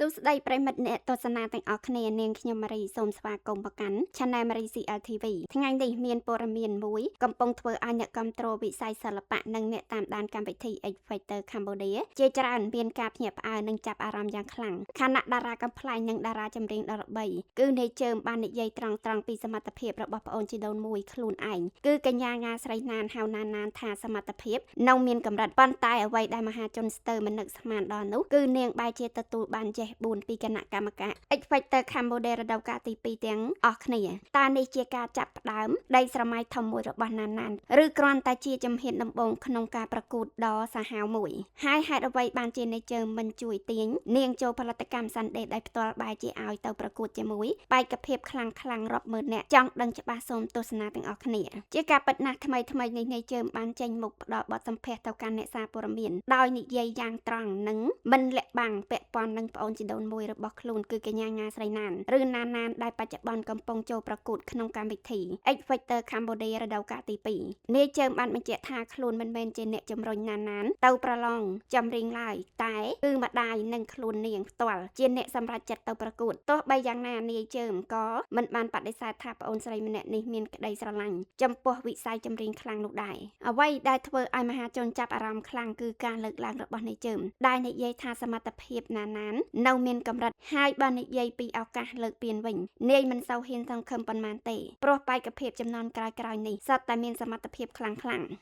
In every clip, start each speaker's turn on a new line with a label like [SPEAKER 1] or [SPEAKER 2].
[SPEAKER 1] សួស្តីប្រិមិត្តអ្នកទស្សនាទាំងអស់គ្នានាងខ្ញុំម៉ារីសូមស្វាគមន៍មកកាន់ Channel Marie CLTV ថ្ងៃនេះមានព័ត៌មានមួយកំពុងធ្វើឲ្យអ្នកគ្រប់គ្រងវិស័យសិល្បៈនិងអ្នកតាមដានកម្មវិធី X Factor Cambodia ជាច្រើនមានការភ្ញាក់ផ្អើលនិងចាប់អារម្មណ៍យ៉ាងខ្លាំងខណៈតារាកំប្លែងនិងតារាចម្រៀងដ៏ល្បីគឺអ្នកជើមបាននិយាយត្រង់ៗពីសមត្ថភាពរបស់ប្អូនជីដូនមួយខ្លួនឯងគឺកញ្ញាងាស្រីណានហៅណានថាសមត្ថភាពនៅមានកម្រិតប៉ុន្តែអ្វីដែលមហាជនស្ទើរមិននឹកស្មានដល់នោះគឺនាងបែរជាទទួលបានចេះ4ពីគណៈកម្មការ X Factor Cambodia រដូវកាលទី2ទាំងអស់គ្នាតើនេះជាការចាប់ផ្ដើមដីស្រមៃធំមួយរបស់ណានឬគ្រាន់តែជាជំហានដំបូងក្នុងការប្រកួតដ៏សាហាវមួយហើយហេតុអ្វីបានជាអ្នកជើងមិនជួយទាញនាងចូលផលិតកម្មសាន់ដេដោយផ្ទាល់បែរជាឲ្យទៅប្រកួតជាមួយបែកភាពខ្លាំងរាប់ម៉ឺនអ្នកចង់ដឹងច្បាស់សូមទស្សនាទាំងអស់គ្នាជាការពិតណាស់ថ្មីនេះអ្នកជើងបានចេញមុខផ្ដល់បទសម្ភាសន៍ទៅកាន់អ្នកសារព័ត៌មានដោយនិយាយយ៉ាងត្រង់និងមិនលាក់បាំងពាក់ព័ន្ធនឹងប្អូនជីដូនមួយរបស់ខ្លួនគឺកញ្ញាងាស្រីណានឬណានដែលបច្ចុប្បន្នកំពុងចូលប្រកួតក្នុងកម្មវិធី X Factor Cambodia រដូវកាលទី2នាយជើងបានបញ្ជាក់ថាខ្លួនមិនមែនជាអ្នកជំរុញណានទៅប្រឡងចម្រៀងឡើយតែគឺម្ដាយនិងខ្លួននាងផ្ទាល់ជាអ្នកសម្រេចចិត្តទៅប្រកួតទោះបីយ៉ាងណានាយជើងក៏មិនបានបដិសេធថាប្អូនស្រីម្នាក់នេះមានក្តីស្រឡាញ់ចំពោះវិស័យចម្រៀងខ្លាំងនោះដែរអ្វីដែលធ្វើឲ្យមហាជនចាប់អារម្មណ៍ខ្លាំងគឺការលើកឡើងរបស់នាយជើងដែលនិយាយថាសមត្ថភាពណាននៅមានកម្រិតហើយបើនិយាយពីឱកាសលើកពានវិញនាយមិនសូវហ៊ានសង្ឃឹមប៉ុន្មានទេព្រោះបែកភាពចំនួនក្រោយនេះសុទ្ធតែមានសមត្ថភាពខ្លាំង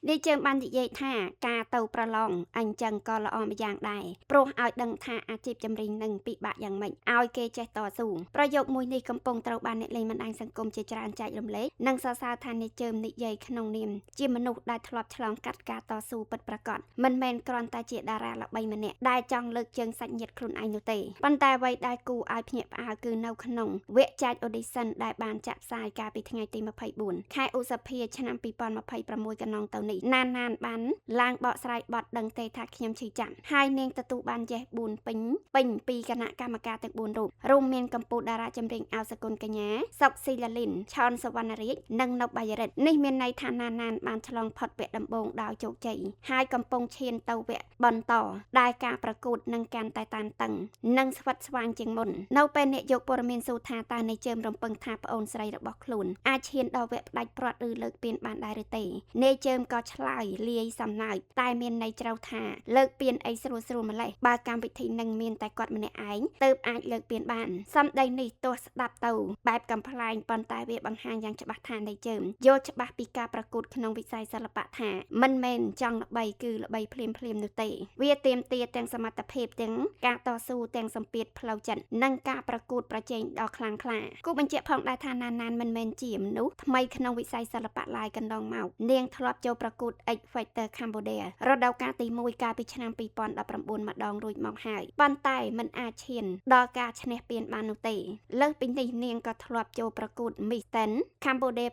[SPEAKER 1] នាយជើងបាននិយាយថាការទៅប្រឡងអញ្ចឹងក៏ល្អម្យ៉ាងដែរព្រោះឲ្យដឹងថាអាជីពចម្រៀងនឹងពិបាកយ៉ាងម៉េចឲ្យគេចេះតស៊ូប្រយោគមួយនេះកំពុងត្រូវបានអ្នកលេងបណ្ដាញសង្គមជាច្រើនចែករំលែកនិងសរសើរថានាយជើងនិយាយក្នុងនាមជាមនុស្សដែលធ្លាប់ឆ្លងកាត់ការតស៊ូពិតប្រាកដមិនមែនគ្រាន់តែជាតារាល្បីម្នាក់ដែលចង់លើកជើងសាច់ញាតិខ្លួនឯងនោះទេប៉ុន្តែអ្វីដែលគួរឲ្យភ្ញាក់ផ្អើលគឺនៅក្នុងវគ្គចែក audition ដែលបានចាក់ផ្សាយកាលពីថ្ងៃទី24ខែឧសភាឆ្នាំ2026កន្លងទៅនេះណានបានឡើងបកស្រាយបទដឹងទេថាខ្ញុំឈឺចាប់ហើយនាងទទួលបានចេះ4ពេញពីគណៈកម្មការទាំង4រូបរួមមានកម្ពុជាតារាចម្រៀងអោសកុលកញ្ញាសុកស៊ីឡាលីនឆនសវណ្ណរាជនិងណុបបាយរិទ្ធនេះមានន័យថាណានបានឆ្លងផុតវគ្គដំបូងដោយជោគជ័យហើយកំពុងឈានទៅវគ្គបន្តដែលការប្រកួតនឹងកាន់តែតានតឹងនិងស្វិតស្វាញជាងមុននៅពេលអ្នកយកព័ត៌មានសួរថាតើអ្នកជើមរំពឹងថាប្អូនស្រីរបស់ខ្លួនអាចឈានដល់វគ្គផ្ដាច់ព្រាត់ឬលើកពានបានដែរឬទេអ្នកជើមក៏ឆ្លើយលាយសំណើចតែមានន័យជ្រៅថាលើកពានអីស្រួលម្លេះបើកម្មវិធីនឹងមានតែគាត់ម្នាក់ឯងទើបអាចលើកពានបានសម្ដីនេះទោះស្ដាប់ទៅបែបកំ ប្លែងប៉ុន្តែវាបង្ហាញយ៉ាងច្បាស់ថាអ្នកជើមយល់ច្បាស់ពីការប្រកួតក្នុងវិស័យសិល្បៈថាមិនមែនចង់ល្បីគឺល្បីភ្លាមនោះទេវាទាមទារទាំងសមត្ថភាពទាំងការតស៊ូទាំងសម្ពាធផ្លូវចិត្តនិងការប្រកួតប្រជែងដ៏ខ្លាំងក្លាគូបញ្ជាក់ផងដែរថាណានមិនមែនជាមនុស្សថ្មីក្នុងវិស័យសិល្បៈឡាយកន្លងមកនាងធ្លាប់ចូលប្រកួត X Factor Cambodia រដូវកាលទី1កាលពីឆ្នាំ2019ម្ដងរួចមកហើយប៉ុន្តែមិនអាចឈានដល់ការឈ្នះពានបាននោះទេលើសពីនេះនាងក៏ធ្លាប់ចូលប្រកួត Miss Ten Cambodia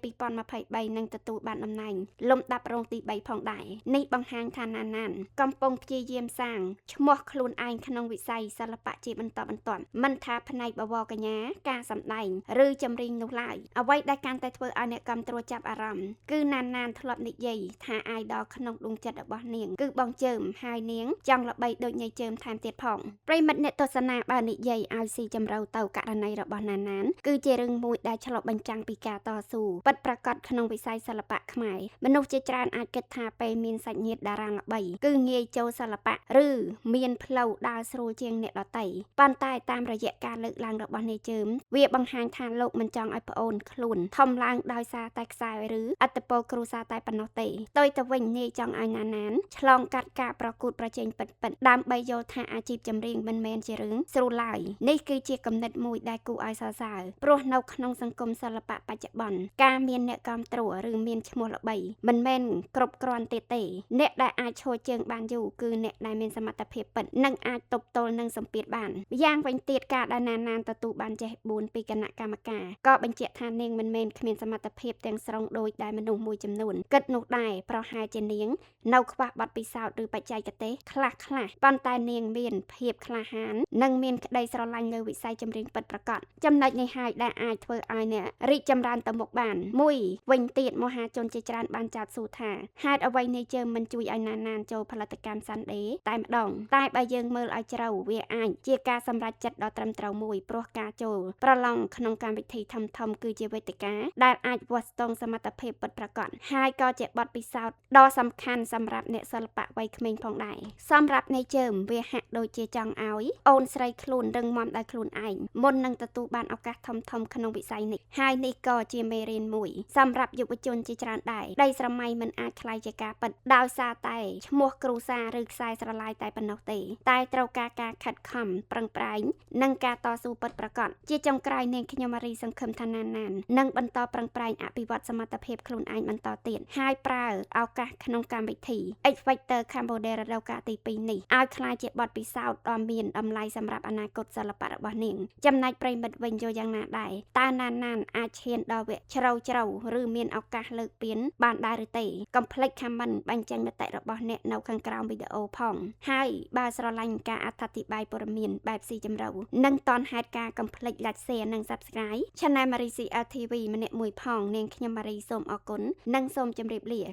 [SPEAKER 1] 2023និងទទួលបានតំណែងលំដាប់រងទី3ផងដែរនេះបង្ហាញថាណានកំពុងព្យាយាមសាងឈ្មោះខ្លួនឯងក្នុងវិស័យសិល្បៈជាបន្តបន្ទាប់មិនថាផ្នែកបវរកញ្ញាការសម្ដែងឬចម្រៀងនោះឡើយអ្វីដែលកាន់តែធ្វើឲ្យអ្នកគាំទ្រចាប់អារម្មណ៍គឺណានធ្លាប់និយាយថា idol ក្នុងដួងចិត្តរបស់នាងគឺបងជើមហើយនាងចង់ល្បីដូចញីជើមថែមទៀតផងប្រិមិត្តអ្នកទស្សនាបើនិយាយឲ្យស៊ីជម្រៅទៅករណីរបស់ណានគឺជារឿងមួយដែលឆ្លុះបញ្ចាំងពីការតស៊ូពិតប្រាកដក្នុងវិស័យសិល្បៈខ្មែរមនុស្សជាច្រើនអាចគិតថាពេលមានសាច់ញាតិតារាល្បីគឺងាយចូលសិល្បៈឬមានផ្លូវដើរស្រួលជាងអ្នកដទៃប៉ុន្តែតាមរយៈការលើកឡើងរបស់អ្នកជើមវាបង្ហាញថាលោកមិនចង់ឲ្យប្អូនខ្លួនធំឡើងដោយសារតែខ្សែឬអត្តពលគ្រួសារតែប៉ុណ្ណោះទេផ្ទុយទៅវិញនាយចង់ឲ្យណានឆ្លងកាត់ការប្រកួតប្រជែងពិតដើម្បីយល់ថាអាជីពចម្រៀងមិនមែនជារឿងស្រួលឡើយនេះគឺជាគំនិតមួយដែលគួរឲ្យសរសើរព្រោះនៅក្នុងសង្គមសិល្បៈបច្ចុប្បន្នការមានអ្នកគាំទ្រឬមានឈ្មោះល្បីមិនមែនគ្រប់គ្រាន់ទេអ្នកដែលអាចឈរជើងបានយូរគឺអ្នកដែលមានសមត្ថភាពពិតនិងអាចទប់ទល់នឹងសម្ពាធបានយ៉ាងវិញទៀតការដែលណានទទួលបានចេះ4ពីគណៈកម្មការក៏បញ្ជាក់ថានាងមិនមែនគ្មានសមត្ថភាពទាំងស្រុងដោយដែលមនុស្សមួយចំនួនគិតនោះដែរប្រហែលជានាងនៅខ្វះបទពិសោធន៍ឬបច្ចេកទេសខ្លះប៉ុន្តែនាងមានភាពក្លាហាននិងមានក្តីស្រឡាញ់លើវិស័យចម្រៀងពិតប្រាកដចំណុចនេះហើយដែលអាចធ្វើឲ្យអ្នករីកចម្រើនទៅមុខបានមួយវិញទៀតមហាជនជាច្រើនបានចាត់សួរថាហេតុអ្វីនាយជើមមិនជួយឲ្យណានចូលផលិតកម្មសាន់ដេតែម្ដងតែបើយើងមើលឲ្យជ្រៅវាអាចជា ជាការសម្រេចចិត្តដ៏ត្រឹមត្រូវមួយព្រោះការចូលប្រឡងក្នុងកម្មវិធីធំៗគឺជាវេទិកាដែលអាចវាស់ស្ទង់សមត្ថភាពពិតប្រាកដហើយក៏ជាបទពិសោធន៍ដ៏សំខាន់សម្រាប់អ្នកសិល្បៈវ័យក្មេងផងដែរសម្រាប់អ្នកជើមវាហាក់ដូចជាចង់ឲ្យអូនស្រីខ្លួនរឹងមាំដោយខ្លួនឯងមុននឹងទទួលបានឱកាសធំៗក្នុងវិស័យនេះហើយនេះក៏ជាមេរៀនមួយសម្រាប់យុវជនជាច្រើនដែរដីស្រមៃមិនអាចខ្លាយជាការពិតដោយសារតែឈ្មោះគ្រួសារឬខ្សែស្រឡាយតែប៉ុណ្ណោះទេតែត្រូវការការខិតខំប្រឹងប្រែងនិងការតស៊ូពិតប្រាកដជាចុងក្រោយនាងខ្ញុំម៉ារីសង្ឃឹមថាណាននឹងបន្តប្រឹងប្រែងអភិវឌ្ឍសមត្ថភាពខ្លួនឯងបន្តទៀតហើយប្រើឱកាសក្នុងកម្មវិធី X Factor Cambodia រដូវកាលទី2នេះឲ្យក្លាយជាបទពិសោធន៍ដ៏មានតម្លៃសម្រាប់អនាគតសិល្បៈរបស់នាងចំណែកប្រិយមិត្តវិញយល់យ៉ាងណាដែរតើណានអាចឈានដល់វគ្គជ្រៅឬមានឱកាសលើកពានបានដែរឬទេកុំភ្លេច comment បញ្ចេញមតិរបស់អ្នកនៅខាងក្រោមវីដេអូផងហើយបើស្រឡាញ់ការអត្ថាធិប្បាយព័ត៌មានបែបស៊ីជម្រៅនិងតន់ហេតុការកុំភ្លេច like share និង subscribe Channel Marie CLTV ម្នាក់មួយផងនាងខ្ញុំម៉ារីសូមអរគុណនិងសូមជម្រាបលា